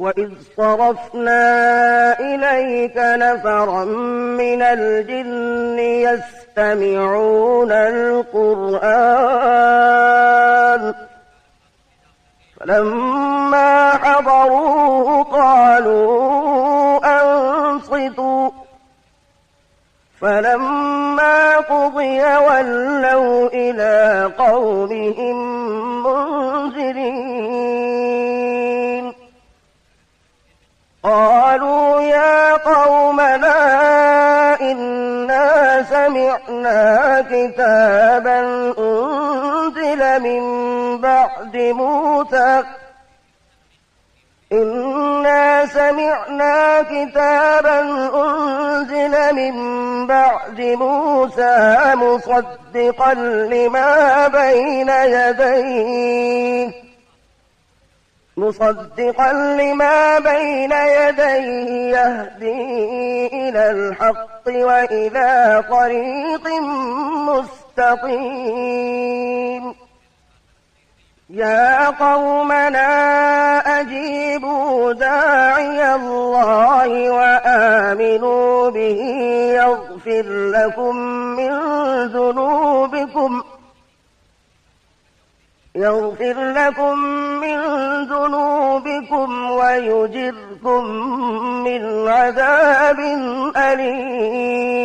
وَإِذْ صَرَفْنَا إِلَيْكَ نَفَرًا مِنَ الْجِنِّ يَسْتَمِعُونَ الْقُرْآنَ فَلَمَّا حَضَرُوهُ قَالُوا أَنصِتُوا فَلَمَّا قُضِيَ وَلَّوْا إِلَى قَوْمِهِمْ مُنذِرِينَ قالوا يا قومنا إنا سمعنا كتابا أنزل من بعد موسى إنا سمعنا كتابا أنزل من بعد موسى مصدقا لما بين يديه يهدي إلى الحق وإلى طريق مستقيم يا قومنا أجيبوا داعي الله وآمنوا به يغفر لكم من ذنوبكم ويجركم من عذاب أليم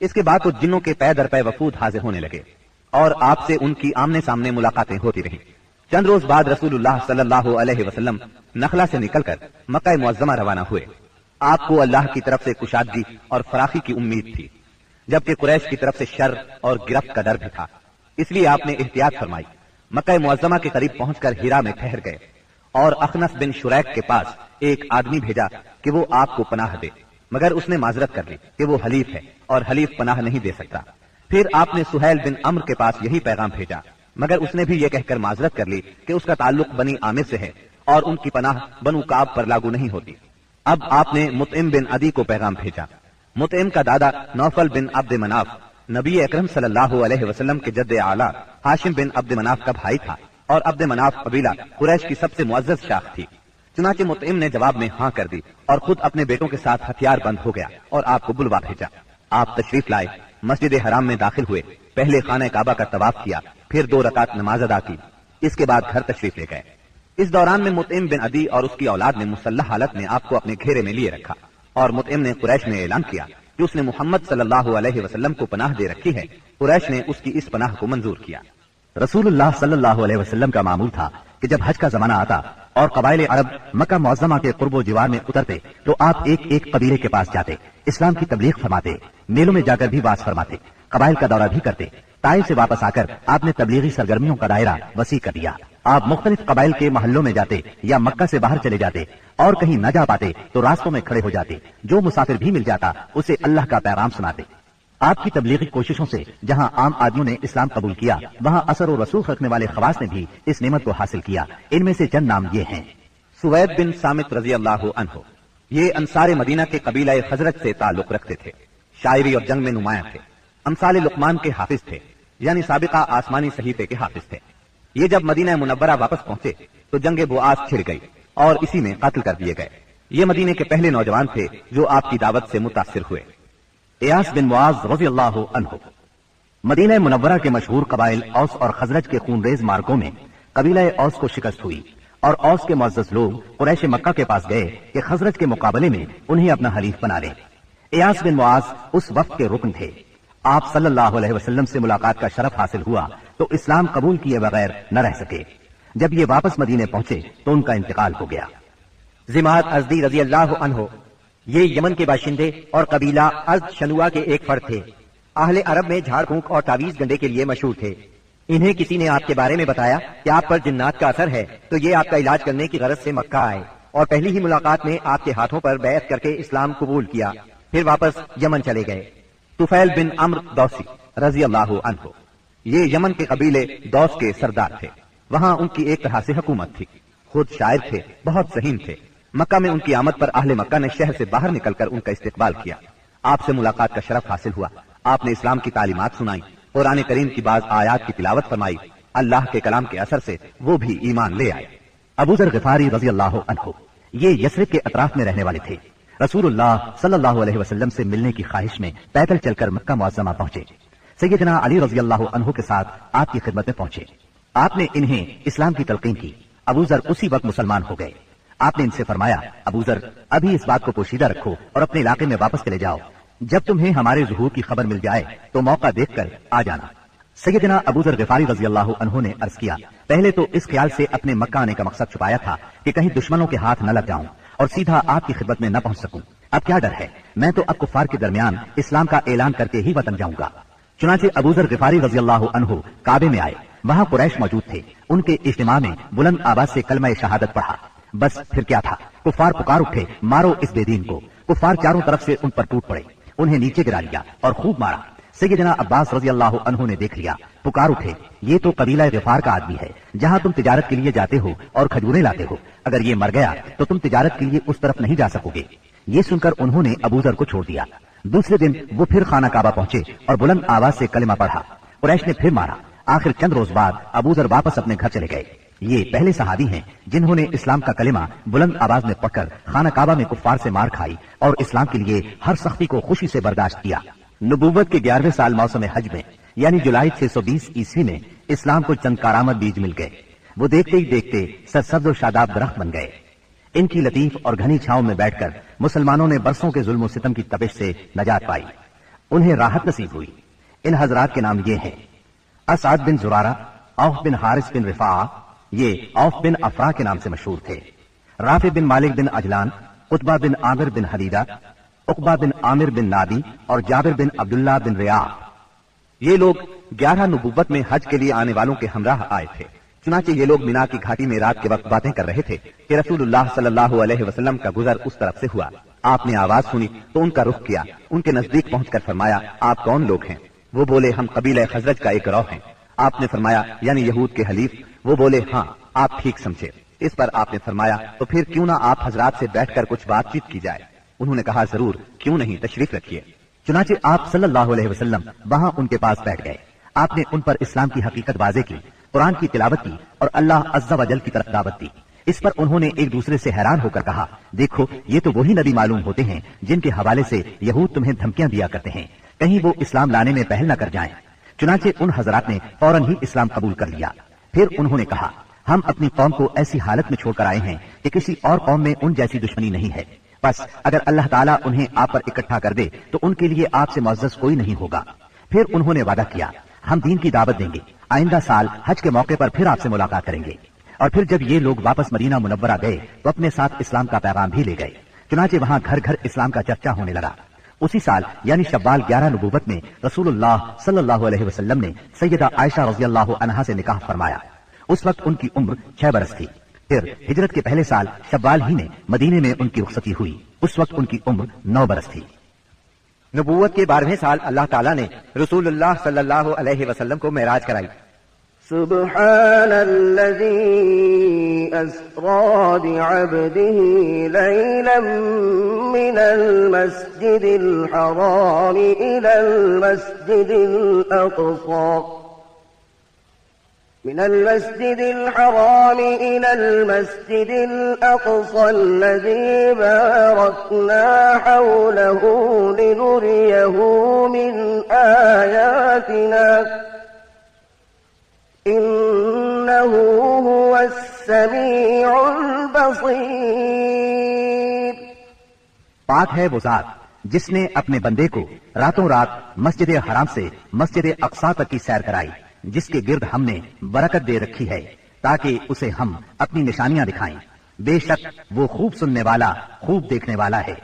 اس کے بعد تو جنوں کے پے در پے وفود حاضر ہونے لگے اور آپ سے ان کی آمنے سامنے ملاقاتیں ہوتی رہیں۔ چند روز بعد رسول اللہ صلی اللہ علیہ وسلم نخلا سے نکل کر مکہ معظمہ روانہ ہوئے۔ آپ کو اللہ کی طرف سے کشادگی اور فراخی کی امید تھی، جبکہ قریش کی طرف سے شر اور گرفت کا ڈر بھی تھا، اس لیے آپ نے احتیاط فرمائی۔ مکہ معظمہ کے قریب پہنچ کر ہیرا میں ٹھہر گئے اور اخنس بن شریک کے پاس ایک آدمی بھیجا کہ وہ آپ کو پناہ دے، مگر اس نے معذرت کر لی کہ وہ حلیف ہے اور حلیف پناہ نہیں دے سکتا۔ پھر آپ نے سہیل بن عمرو کے پاس یہی پیغام بھیجا، مگر اس نے بھی یہ کہہ کر معذرت کر لی کہ اس کا تعلق بنی عامر سے ہے اور ان کی پناہ بنو کعب پر لاگو نہیں ہوتی۔ اب آپ نے مطعم بن عدی کو پیغام بھیجا۔ مطعم کا دادا نوفل بن عبد مناف نبی اکرم صلی اللہ علیہ وسلم کے جد اعلی ہاشم بن عبد مناف کا بھائی تھا اور عبد مناف قبیلہ قریش کی سب سے معزز شاخ تھی۔ چنانچہ مطعم نے جواب میں ہاں کر دی اور خود اپنے بیٹوں کے ساتھ ہتھیار بند ہو گیا اور آپ کو بلوا بھیجا۔ آپ تشریف لائے، مسجد حرام میں داخل ہوئے، پہلے خانہ کعبہ کا طواف کیا، پھر 2 رکعت نماز ادا کی، اس کے بعد گھر تشریف لے گئے۔ اس دوران میں مطعم بن عدی اور اس کی اولاد نے مسلح حالت میں آپ کو اپنے گھیرے میں لیے رکھا اور مطعم نے قریش میں اعلان کیا کہ اس نے محمد صلی اللہ علیہ وسلم کو پناہ دے رکھی ہے۔ قریش نے اس کی اس پناہ کو منظور کیا۔ رسول اللہ صلی اللہ علیہ وسلم کا معمول تھا کہ جب حج کا زمانہ آتا اور قبائل عرب مکہ معظمہ کے قرب و جوار میں اترتے تو آپ ایک ایک قبیلے کے پاس جاتے، اسلام کی تبلیغ فرماتے، میلوں میں جا کر بھی واز فرماتے، قبائل کا دورہ بھی کرتے۔ طائف سے واپس آ کر آپ نے تبلیغی سرگرمیوں کا دائرہ وسیع کر دیا۔ آپ مختلف قبائل کے محلوں میں جاتے یا مکہ سے باہر چلے جاتے اور کہیں نہ جا پاتے تو راستوں میں کھڑے ہو جاتے، جو مسافر بھی مل جاتا اسے اللہ کا پیغام سناتے۔ آپ کی تبلیغی کوششوں سے جہاں عام آدمیوں نے اسلام قبول کیا، وہاں اثر و رسوخ رکھنے والے خواص نے بھی اس نعمت کو حاصل کیا۔ ان میں سے چند نام یہ ہیں۔ سوید بن سامت رضی اللہ عنہ، یہ انصار مدینہ کے قبیلہ خزرج سے تعلق رکھتے تھے، شاعری اور جنگ میں نمایاں تھے، امثال لقمان کے حافظ تھے، یعنی سابقہ آسمانی صحیفے کے حافظ تھے۔ یہ جب مدینہ منورہ واپس پہنچے تو جنگ بؤاس چھڑ گئی اور اسی میں قتل کر دیے گئے۔ یہ مدینے کے پہلے نوجوان تھے جو آپ کی دعوت سے متاثر ہوئے۔ ایاس بن معاذ رضی اللہ عنہ، مدینہ منورہ کے مشہور قبائل اوس اور خزرج کے خونریز مارکوں میں قبیلہ اوس کو شکست ہوئی اور اوس کے معزز لوگ قریش مکہ کے پاس گئے کہ خزرج کے مقابلے میں انہیں اپنا حلیف بنا لیں۔ ایاس بن معاذ اس وقت کے رکن تھے۔ آپ صلی اللہ علیہ وسلم سے ملاقات کا شرف حاصل ہوا تو اسلام قبول کیے بغیر نہ رہ سکے۔ جب یہ واپس مدینے پہنچے تو ان کا انتقال ہو گیا۔ زماد ازدی رضی اللہ عنہ، یہ یمن کے باشندے اور قبیلہ ازد شنوا کے ایک فرد تھے۔ اہل عرب میں جھاڑ پھونک اور تعویذ گنڈے کے لیے مشہور تھے۔ انہیں کسی نے آپ کے بارے میں بتایا کہ آپ پر جنات کا اثر ہے، تو یہ آپ کا علاج کرنے کی غرض سے مکہ آئے اور پہلی ہی ملاقات میں آپ کے ہاتھوں پر بیعت کر کے اسلام قبول کیا، پھر واپس یمن چلے گئے۔ طفیل بن عمرو دوسی رضی اللہ عنہ، یہ یمن کے قبیلے دوس کے سردار تھے۔ وہاں ان کی ایک طرح سے حکومت تھی، خود شاعر تھے، بہت ذہین تھے۔ مکہ میں ان کی آمد پر اہل مکہ نے شہر سے باہر نکل کر ان کا استقبال کیا۔ آپ سے ملاقات کا شرف حاصل ہوا۔ آپ نے اسلام کی تعلیمات سنائی، قرآن کریم کی بعض آیات کی تلاوت فرمائی۔ اللہ کے کلام کے اثر سے وہ بھی ایمان لے آئے۔ ابو ذر غفاری رضی اللہ عنہ، یہ یثرب کے اطراف میں رہنے والے تھے۔ رسول اللہ صلی اللہ علیہ وسلم سے ملنے کی خواہش میں پیدل چل کر مکہ معظمہ پہنچے۔ سیدنا علی رضی اللہ عنہ کے ساتھ آپ کی خدمت میں پہنچے۔ آپ نے انہیں اسلام کی تلقین کی۔ ابو ذر اسی وقت مسلمان ہو گئے۔ آپ نے ان سے فرمایا، ابو ذر، ابھی اس بات کو پوشیدہ رکھو اور اپنے علاقے میں واپس چلے جاؤ۔ جب تمہیں ہمارے ظہور کی خبر مل جائے تو موقع دیکھ کر آ جانا۔ سیدنا ابو ذر غفاری رضی اللہ عنہ نے عرض کیا، پہلے تو اس خیال سے اپنے مکہ آنے کا مقصد چھپایا تھا کہ کہیں دشمنوں کے ہاتھ نہ لگ جاؤں اور سیدھا آپ کی خدمت میں نہ پہنچ سکوں۔ اب کیا ڈر ہے، میں تو اب کفار کے درمیان اسلام کا اعلان کر کے ہی وطن جاؤں گا۔ چنانچہ ابو ذر غفاری رضی اللہ عنہ کعبے میں آئے۔ وہاں قریش موجود تھے۔ ان کے اجتماع میں بلند آواز سے کلمہ شہادت پڑھا۔ بس پھر کیا تھا، کفار پکار اٹھے، مارو اس بے دین کو۔ کفار چاروں طرف سے ان پر ٹوٹ پڑے، انہیں نیچے گرا لیا اور خوب مارا۔ سیدنا عباس رضی اللہ عنہ نے دیکھ لیا، پکار اٹھے، یہ تو قبیلہ غفار کا آدمی ہے، جہاں تم تجارت کے لیے جاتے ہو اور کھجوریں لاتے ہو، اگر یہ مر گیا تو تم تجارت کے لیے اس طرف نہیں جا سکو گے۔ یہ سن کر انہوں نے ابو ذر کو چھوڑ دیا۔ دوسرے دن وہ پھر خانہ کعبہ پہنچے اور بلند آواز سے کلمہ پڑھا۔ قریش نے پھر مارا۔ آخر چند روز بعد ابو ذر واپس اپنے گھر چلے گئے۔ یہ پہلے صحابی ہیں جنہوں نے اسلام کا کلمہ بلند آواز میں پڑھ کر خانہ کعبہ میں کفار سے مار کھائی اور اسلام کے لیے ہر سختی کو خوشی سے برداشت کیا۔ نبوت کے 11ویں سال موسم حج میں یعنی جولائی 620 عیسوی میں اسلام کو چند کارآمد بیج مل گئے۔ وہ دیکھتے ہی دیکھتے سرسبز و شاداب درخت بن گئے۔ ان کی لطیف اور گھنی چھاؤں میں بیٹھ کر مسلمانوں نے برسوں کے ظلم و ستم کی تپش سے نجات پائی۔ انہیں راحت نصیب ہوئی۔ ان حضرات کے نام یہ ہیں: اسعد بن زرارہ، اوف بن حارث بن رفاعہ، یہ اوف بن افرا کے نام سے مشہور تھے، رافع بن مالک بن اجلان، قطبہ بن عامر بن حدیدہ، عقبہ بن عامر بن نادی اور جابر بن عبداللہ بن ریاح۔ یہ لوگ 11 نبوت میں حج کے لیے آنے والوں کے ہمراہ آئے تھے۔ چنانچہ یہ لوگ مینا کی گھاٹی میں رات کے وقت باتیں کر رہے تھے کہ رسول اللہ صلی اللہ علیہ وسلم کا گزر اس طرف سے ہوا۔ آپ نے آواز سنی تو ان کا رخ کیا، ان کے نزدیک پہنچ کر فرمایا: آپ کون لوگ ہیں؟ وہ بولے: ہم قبیلہ خزرج کا ایک گروہ ہیں۔ آپ نے فرمایا: یعنی یہود کے حلیف؟ وہ بولے: ہاں، آپ ٹھیک سمجھے۔ اس پر آپ نے فرمایا: تو پھر کیوں نہ آپ حضرات سے بیٹھ کر کچھ بات چیت کی جائے؟ انہوں نے کہا: ضرور، کیوں نہیں، تشریف رکھیے۔ چنانچہ آپ صلی اللہ علیہ وسلم وہاں ان کے پاس بیٹھ گئے۔ آپ نے ان پر اسلام کی حقیقت واضح کی، قرآن کی تلاوت کی اور اللہ عز و جل کی طرف دعوت دی۔ اس پر انہوں نے ایک دوسرے سے حیران ہو کر کہا: دیکھو، یہ تو وہی نبی معلوم ہوتے ہیں جن کے حوالے سے یہود تمہیں دھمکیاں دیا کرتے ہیں، کہیں وہ اسلام لانے میں پہل نہ کر جائیں۔ چنانچہ ان حضرات نے فوراً ہی اسلام قبول کر لیا۔ پھر انہوں نے کہا: ہم اپنی قوم کو ایسی حالت میں چھوڑ کر آئے ہیں کہ کسی اور قوم میں ان جیسی دشمنی نہیں ہے، بس اگر اللہ تعالیٰ انہیں آپ پر اکٹھا کر دے تو ان کے لیے آپ سے معزز کوئی نہیں ہوگا۔ پھر انہوں نے وعدہ کیا: ہم دین کی دعوت دیں گے، آئندہ سال حج کے موقع پر پھر آپ سے ملاقات کریں گے۔ اور پھر جب یہ لوگ واپس مدینہ منورہ گئے تو اپنے ساتھ اسلام کا پیغام بھی لے گئے۔ چنانچہ وہاں گھر گھر اسلام کا چرچا ہونے لگا۔ اسی سال یعنی شوال 11 نبوت میں رسول اللہ صلی اللہ علیہ وسلم نے سیدہ عائشہ رضی اللہ عنہا سے نکاح فرمایا۔ اس وقت ان کی عمر 6 برس تھی۔ پھر ہجرت کے پہلے سال شوال ہی میں مدینے میں ان کی رخصتی ہوئی، اس وقت ان کی عمر 9 برس تھی۔ نبوت کے 12ویں سال اللہ تعالیٰ نے رسول اللہ صلی اللہ علیہ وسلم کو معراج کرائی۔ سبحان الذي أسرى بعبده ليلا من المسجد الحرام إلى المسجد الأقصى الذي باركنا حوله لنريه من آياتنا إنه هو السميع البصير۔ پاک ہے وہ ذات جس نے اپنے بندے کو راتوں رات مسجد حرام سے مسجد اقصی تک کی سیر کرائی، جس کے گرد ہم نے برکت دے رکھی ہے تاکہ اسے ہم اپنی نشانیاں دکھائیں۔ بے شک وہ خوب سننے والا، خوب دیکھنے والا ہے۔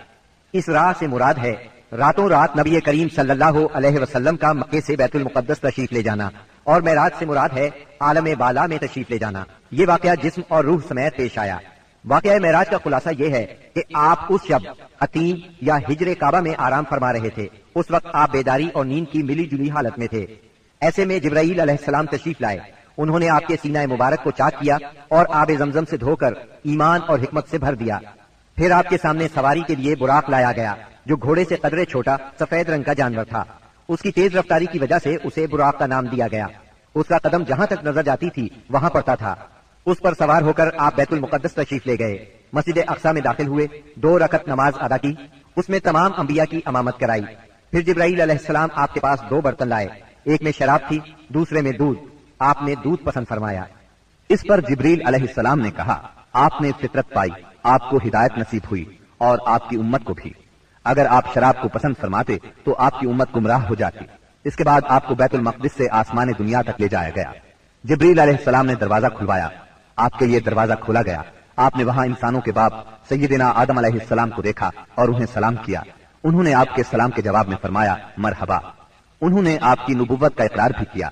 اس راہ سے مراد ہے راتوں رات نبی کریم صلی اللہ علیہ وسلم کا مکے سے بیت المقدس تشریف لے جانا، اور معراج سے مراد ہے عالم بالا میں تشریف لے جانا۔ یہ واقعہ جسم اور روح سمیت پیش آیا۔ واقعہ معراج کا خلاصہ یہ ہے کہ آپ اس شب عتیم یا ہجر کعبہ میں آرام فرما رہے تھے۔ اس وقت آپ بیداری اور نیند کی ملی جلی حالت میں تھے۔ ایسے میں جبرائیل علیہ السلام تشریف لائے۔ انہوں نے آپ کے سینہ مبارک کو چاک کیا اور آب زمزم سے دھو کر ایمان اور حکمت سے بھر دیا۔ پھر آپ کے سامنے سواری کے لیے براق لایا گیا، جو گھوڑے سے قدرے چھوٹا سفید رنگ کا جانور تھا۔ اس کی تیز رفتاری کی وجہ سے اسے براق کا نام دیا گیا۔ اس کا قدم جہاں تک نظر جاتی تھی وہاں پڑتا تھا۔ اس پر سوار ہو کر آپ بیت المقدس تشریف لے گئے، مسجد اقصی میں داخل ہوئے، 2 رکعت نماز ادا کی، اس میں تمام انبیاء کی امامت کرائی۔ پھر جبرائیل علیہ السلام آپ کے پاس 2 برتن لائے، ایک میں شراب تھی، دوسرے میں دودھ۔ آپ نے دودھ پسند فرمایا۔ اس پر جبریل علیہ السلام نے کہا: آپ نے فطرت پائی، آپ کو ہدایت نصیب ہوئی اور آپ کی امت کو بھی۔ اگر آپ شراب کو پسند فرماتے تو آپ کی امت گمراہ ہو جاتی۔ اس کے بعد آپ کو بیت المقدس سے آسمان دنیا تک لے جایا گیا۔ جبریل علیہ السلام نے دروازہ کھلوایا، آپ کے لیے دروازہ کھولا گیا۔ آپ نے وہاں انسانوں کے باپ سیدنا آدم علیہ السلام کو دیکھا اور انہیں سلام کیا۔ انہوں نے آپ کے سلام کے جواب میں فرمایا: مرحبا۔ انہوں نے آپ کی نبوت کا اقرار بھی کیا۔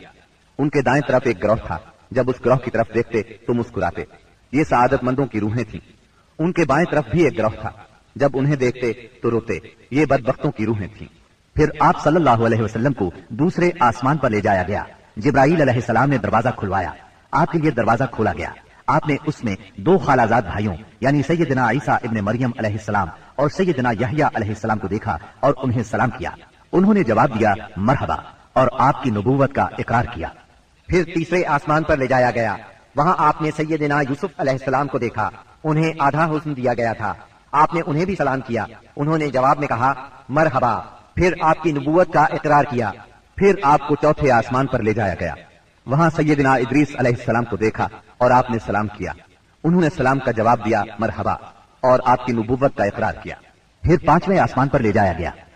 ان کے دائیں طرف ایک گروہ تھا، جب اس گروہ کی طرف دیکھتے تو مسکراتے۔ یہ سعادت مندوں کی روحیں تھیں۔ ان کے بائیں طرف بھی ایک گروہ تھا، جب انہیں دیکھتے تو روتے۔ یہ بدبختوں کی روحیں تھیں۔ پھر آپ صلی اللہ علیہ وسلم کو دوسرے آسمان پر لے جایا گیا۔ جبرائیل علیہ السلام نے دروازہ کھلوایا، آپ کے لیے دروازہ کھولا گیا۔ آپ نے اس میں 2 خالہ زاد بھائیوں یعنی سیدنا عیسیٰ ابن مریم علیہ السلام اور سیدنا یحییٰ علیہ السلام کو دیکھا اور انہیں سلام کیا۔ انہوں نے جواب دیا: مرحبا، اور آپ کی نبوت کا اقرار کیا۔ پھر تیسرے آسمان پر لے جایا گیا۔ وہاں آپ نے سیدنا یوسف علیہ السلام کو دیکھا، انہیں آدھا حسن دیا گیا تھا۔ آپ نے انہیں بھی سلام کیا، انہوں نے جواب میں کہا: مرحبا۔ پھر آپ کی نبوت کا اقرار کیا۔ پھر آپ کو چوتھے آسمان پر لے جایا گیا۔ وہاں سیدنا ادریس علیہ السلام کو دیکھا اور آپ نے سلام کیا۔ انہوں نے سلام کا جواب دیا: مرحبا، اور آپ کی نبوت کا اقرار کیا۔ پھر 5ویں آسمان پر لے جایا گیا۔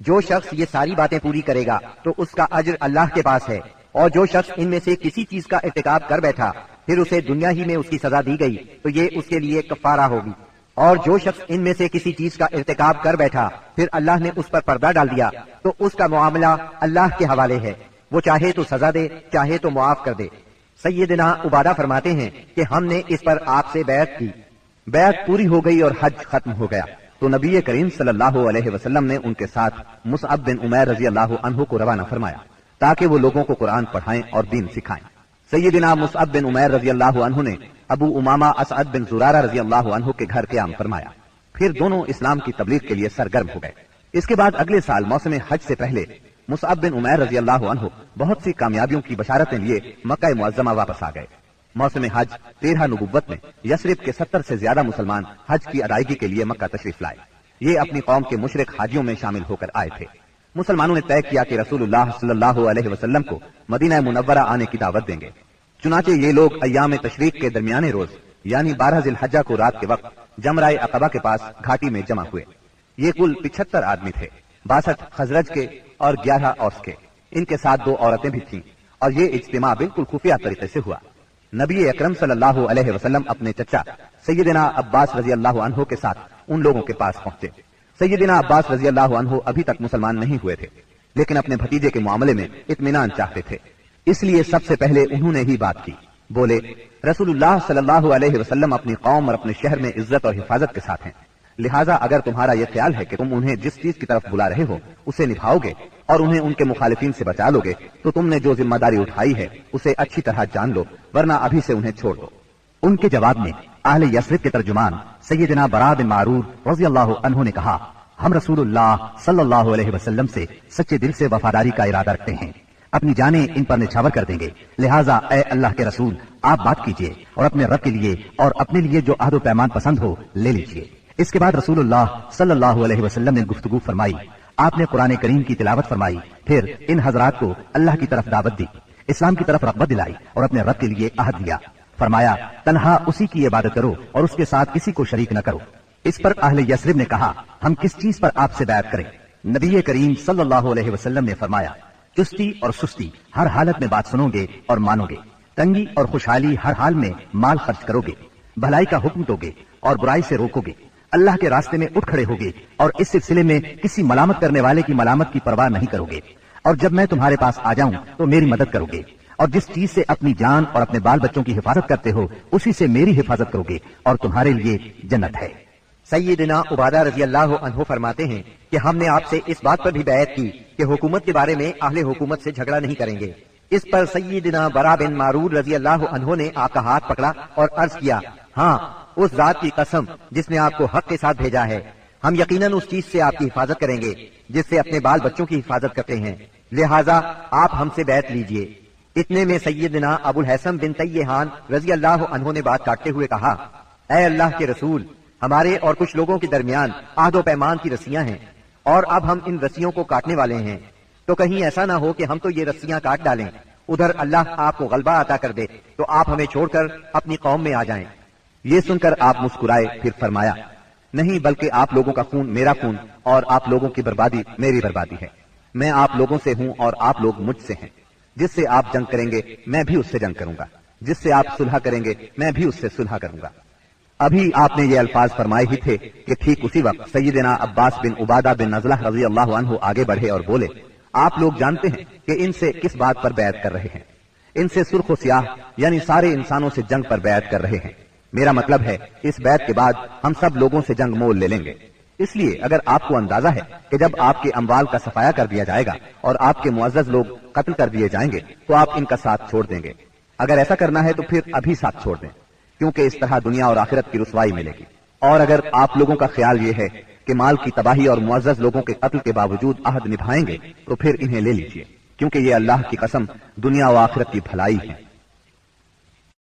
جو شخص یہ ساری باتیں پوری کرے گا تو اس کا اجر اللہ کے پاس ہے، اور جو شخص ان میں سے کسی چیز کا ارتکاب کر بیٹھا پھر اسے دنیا ہی میں اس کی سزا دی گئی تو یہ اس کے لیے کفارہ ہوگی، اور جو شخص ان میں سے کسی چیز کا ارتکاب کر بیٹھا پھر اللہ نے اس پر پردہ ڈال دیا تو اس کا معاملہ اللہ کے حوالے ہے، وہ چاہے تو سزا دے چاہے تو معاف کر دے۔ سیدنا عبادہ فرماتے ہیں کہ ہم نے اس پر آپ سے بیعت کی، بیعت پوری ہو گئی اور حج ختم ہو گیا تو نبی کریم صلی اللہ علیہ وسلم نے ان کے ساتھ مصعب بن عمیر رضی اللہ عنہ کو روانہ فرمایا تاکہ وہ لوگوں کو قرآن پڑھائیں اور دین سکھائیں۔ سیدنا مصعب بن عمیر رضی اللہ عنہ نے ابو امامہ اسعد بن زرارہ رضی اللہ عنہ کے گھر قیام فرمایا، پھر دونوں اسلام کی تبلیغ کے لیے سرگرم ہو گئے۔ اس کے بعد اگلے سال موسم حج سے پہلے مصعب بن عمیر رضی اللہ عنہ بہت سی کامیابیوں کی بشارتیں لیے مکہ معظمہ واپس آ گئے۔ موسم حج 13 نبوت میں یثرب کے 70 سے زیادہ مسلمان حج کی ادائیگی کے لیے مکہ تشریف لائے۔ یہ اپنی قوم کے مشرک حاجیوں میں شامل ہو کر آئے تھے۔ مسلمانوں نے طے کیا کہ رسول اللہ صلی اللہ علیہ وسلم کو مدینہ منورہ آنے کی دعوت دیں گے، چنانچہ یہ لوگ ایام تشریق کے درمیانے روز یعنی 12 ذی الحجہ کو رات کے وقت جمرہ عقبہ کے پاس گھاٹی میں جمع ہوئے۔ یہ کل 75 آدمی تھے، 62 خزرج کے اور 11 اوس کے، ان کے ساتھ 2 عورتیں بھی تھیں، اور یہ اجتماع بالکل خفیہ طریقے سے ہوا۔ نبی اکرم صلی اللہ علیہ وسلم اپنے چچا سیدنا عباس رضی اللہ عنہ کے ساتھ ان لوگوں کے پاس پہنچے۔ سیدنا عباس رضی اللہ عنہ ابھی تک مسلمان نہیں ہوئے تھے، لیکن اپنے بھتیجے کے معاملے میں اطمینان چاہتے تھے، اس لیے سب سے پہلے انہوں نے ہی بات کی۔ بولے، رسول اللہ صلی اللہ علیہ وسلم اپنی قوم اور اپنے شہر میں عزت اور حفاظت کے ساتھ ہیں، لہٰذا اگر تمہارا یہ خیال ہے کہ تم انہیں جس چیز کی طرف بلا رہے ہو اسے نبھاؤ گے اور انہیں ان کے مخالفین سے بچا لو گے تو تم نے جو ذمہ داری اٹھائی ہے اسے اچھی طرح جان لو، ورنہ ابھی سے انہیں چھوڑ دو۔ ان کے جواب میں اہل یثرب کے ترجمان سیدنا برا بن معرور رضی اللہ عنہ نے کہا، ہم رسول اللہ صلی اللہ علیہ وسلم سے سچے دل سے وفاداری کا ارادہ رکھتے ہیں، اپنی جانیں ان پر نچھاور کر دیں گے، لہٰذا اے اللہ کے رسول آپ بات کیجئے اور اپنے رب کے لیے اور اپنے لیے جو عہد و پیمان پسند ہو لے لیجئے۔ اس کے بعد رسول اللہ صلی اللہ علیہ وسلم نے گفتگو فرمائی، آپ نے قرآن کریم کی تلاوت فرمائی، پھر ان حضرات کو اللہ کی طرف دعوت دی، اسلام کی طرف رغبت دلائی اور اپنے رب کے لیے عہد لیا، فرمایا تنہا اسی کی عبادت کرو اور اس کے ساتھ کسی کو شریک نہ کرو۔ اس پر اہل یثرب نے کہا، ہم کس چیز پر آپ سے بیعت کریں؟ نبی کریم صلی اللہ علیہ وسلم نے فرمایا، چستی اور سستی ہر حالت میں بات سنو گے اور مانو گے، تنگی اور خوشحالی ہر حال میں مال خرچ کرو گے، بھلائی کا حکم دو گے اور برائی سے روکو گے، اللہ کے راستے میں اٹھ کھڑے ہوگے اور اس سلسلے میں کسی ملامت کرنے والے کی ملامت کی پرواہ نہیں کرو گے، اور جب میں تمہارے پاس آ جاؤں تو میری مدد کرو گے، اور جس چیز سے اپنی جان اور اپنے بال بچوں کی حفاظت کرتے ہو اسی سے میری حفاظت کرو گے اور تمہارے لیے جنت ہے۔ سیدنا عبادہ رضی اللہ عنہ فرماتے ہیں کہ ہم نے آپ سے اس بات پر بھی بیعت کی کہ حکومت کے بارے میں اہل حکومت سے جھگڑا نہیں کریں گے۔ اس پر سیدنا برا بن معرور رضی اللہ عنہ نے آپ کا ہاتھ پکڑا اور عرض کیا، ہاں اس ذات کی قسم جس نے آپ کو حق کے ساتھ بھیجا ہے، ہم یقیناً اس چیز سے آپ کی حفاظت کریں گے جس سے اپنے بال بچوں کی حفاظت کرتے ہیں، لہٰذا آپ ہم سے بیعت لیجئے۔ اتنے میں سیدنا ابو الحسن بن تیہان رضی اللہ عنہ نے بات کاٹتے ہوئے کہا، اے اللہ کے رسول، ہمارے اور کچھ لوگوں کے درمیان عہد و پیمان کی رسیاں ہیں اور اب ہم ان رسیوں کو کاٹنے والے ہیں، تو کہیں ایسا نہ ہو کہ ہم تو یہ رسیاں کاٹ ڈالیں، ادھر اللہ آپ کو غلبہ عطا کر دے تو آپ ہمیں چھوڑ کر اپنی قوم میں آ جائیں۔ یہ سن کر آپ مسکرائے، پھر فرمایا، نہیں بلکہ آپ لوگوں کا خون میرا خون اور آپ لوگوں کی بربادی میری بربادی ہے، میں آپ لوگوں سے ہوں اور آپ لوگ مجھ سے ہیں، جس سے آپ جنگ کریں گے میں بھی اس سے جنگ کروں گا، جس سے آپ صلح کریں گے میں بھی اس سے صلح کروں گا۔ ابھی آپ نے یہ الفاظ فرمائے ہی تھے کہ ٹھیک اسی وقت سیدنا عباس بن عبادہ بن نزلہ رضی اللہ عنہ آگے بڑھے اور بولے، آپ لوگ جانتے ہیں کہ ان سے کس بات پر بیعت کر رہے ہیں، ان سے سرخ و سیاہ یعنی سارے انسانوں سے جنگ پر بیعت کر رہے ہیں، میرا مطلب ہے اس بیعت کے بعد ہم سب لوگوں سے جنگ مول لے لیں گے، اس لیے اگر آپ کو اندازہ ہے کہ جب آپ کے اموال کا صفایا کر دیا جائے گا اور آپ کے معزز لوگ قتل کر دیے جائیں گے تو آپ ان کا ساتھ چھوڑ دیں گے، اگر ایسا کرنا ہے تو پھر ابھی ساتھ چھوڑ دیں، کیونکہ اس طرح دنیا اور آخرت کی رسوائی ملے گی، اور اگر آپ لوگوں کا خیال یہ ہے کہ مال کی تباہی اور معزز لوگوں کے قتل کے باوجود عہد نبھائیں گے تو پھر انہیں لے لیجئے، کیونکہ یہ اللہ کی قسم دنیا و آخرت کی بھلائی ہے۔